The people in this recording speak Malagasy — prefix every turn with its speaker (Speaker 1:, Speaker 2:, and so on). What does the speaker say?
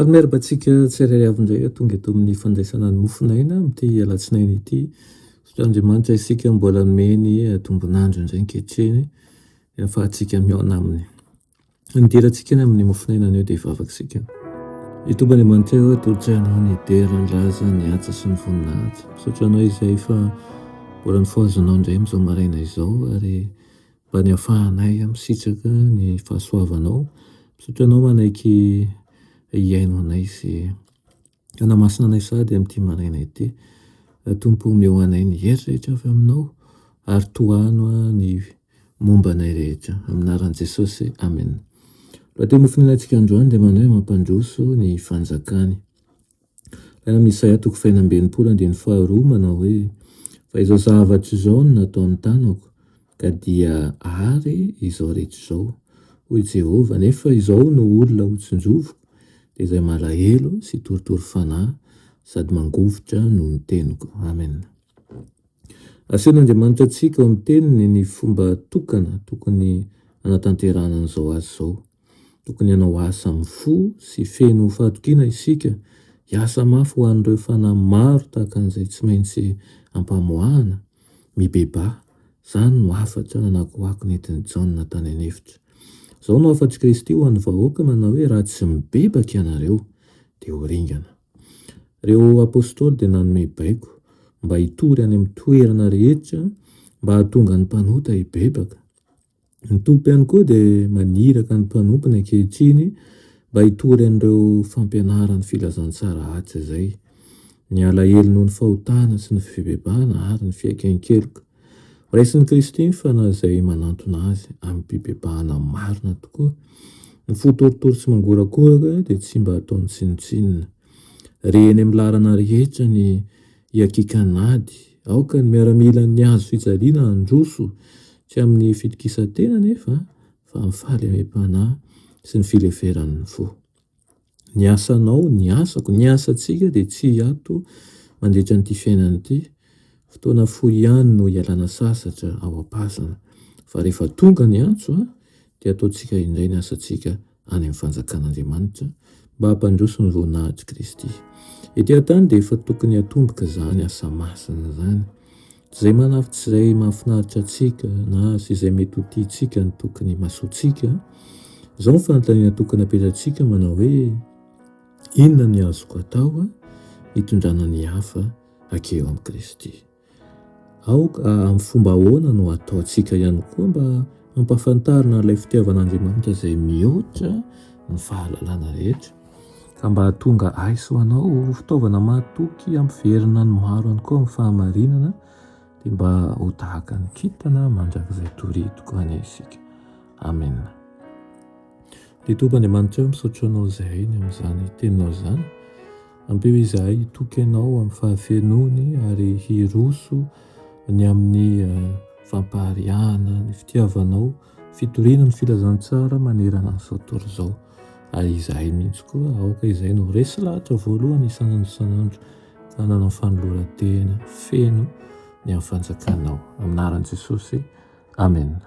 Speaker 1: Miarabantsika tsirairay avindray tonga eto amin'ny fandraisana ny mofinaina amin'ity alatsinainy ity. Satria Andriamanitra isika mbola nomeny tombonandro indray ankehitriny ahafahantsika miaona aminy. Nidirantsika ny amin'ny mofinaina anio dia vavaksika. Itomba Andriamanitra eo tolotraianao ny dera ny laza ny atsa sy ny voninahitra. Misaotra anao izay fa mbola nifoazonao indray amin'izao maraina izao ary mba ny ahafahanay misitraka ny fahasoavanao. Misaotra anao manaiky iaino anay sy anamasina anay sady amin'ity maraina ity. Tompo omeo anay ny hery rehetra avy aminao ary tohano ny momba anay rehetra amin'ny anaran'i Jesosy. Amen. Rahateo mofinainantsika androany dia manao hoe mampandroso ny fanjakany. Amin'ny Isaia 40:2 manao hoe fa izao zavatra izao no nataon'ny tanako ka dia ary izao rehetra izao hoy Jehova, nefa izao no olona ho tsinjoviko dia izay malahelo sy toritory fanahy sady mangovotra noho ny teniko. Amen. Asehon'Andriamanitra antsika ao amin'ny teniny ny fomba tokony anatanterahana an'izao azy izao. Tokony hanao asa mifo sy feno fahatokiana isika, hiasa mafy ho an'ireo fanahy maro tahaka an'izay tsy maintsy ampamoahana, mibeba. Izany no afatra nanakoako nentin'i Jaona tany anefitra. Izao no afa-tsy Kristy ho an'ny vahoaka manao hoe raha tsy mibebaka ianareo dia ho ringana. Ireo apôstôly dia nanome baiko mba hitory any amin'ny toerana rehetra mba hahatonga ny mpanota hibebaka. Ny tompo ihany koa dia maniraka ny mpanompiny ankehitriny mba hitory an'ireo fampianarany filazantsara atra izay. Ny alahelo noho ny fahotana sy ny fibebahana ary ny fiaiken-keloka. Raisin'i Kristy ny fanahy izay manantona azy amin'ny fibebahana marina tokoa. Ny fotoritory sy mangorakoraka dia tsy mba ataony tsinotsinona. Reny amin'ny lalana rehetra ny hiakikan'ady, aoka ny miaramila ny hazo fijaliana handroso tsy amin'ny fitokisantena nefa fa amin'ny fahalemem-panahy sy ny fileferan'ny fo. Ny asanao, ny asako, ny asantsika dia tsy hiato mandritra n'ity fiainana ity. Fotoana fohy ihany no hialana sasatra ao am-pasana. Fa rehefa tonga ny antso dia ataontsika indray ny asantsika any amin'ny fanjakan'Andriamanitra mba hampandroso ny voninahitry Kristy. Ety an-tany dia efa tokony hatomboka izany asa masina izany. Tsy izay manafitra, tsy izay mahafinaritra antsika na sy izay mety ho tiantsika ny tokony mahasoantsika. Izao ny fanontaniana tokony ampetratsika manao hoe inona ny azoko atao hitondrana ny hafa hakeo amin'ny Kristy. Aoka amin'ny fomba ahoana no ataontsika ihany koa mba hampafantarina ilay fitiavan'Andriamanitra izay mihoatra ny fahalalana rehetra ka mba hahatonga aiso anao fitaovana mahatoky hampiverina ny maro ihany koa amin'ny fahamarinana dia mba ho tahaka ny kintana mandrakizay toritiko any isika. Amen. Dia Tompo Andriamanitra misaotra anao izay amin'izany teninao izany. Ampio izahay hitoky anao amin'ny fahafenony ary hiroso ny amin'ny fampahariahana, ny fitiavanao, fitoriana ny filazantsara manerana an'izao tontolo izao. Ary izahay mihitsy koa aoka izay no resy lahatra voalohany isanandro isanandro ka hanana fanoloran-tena feno ny amin'ny fanjakanao. Amin'ny anaran'i Jesosy. Amen.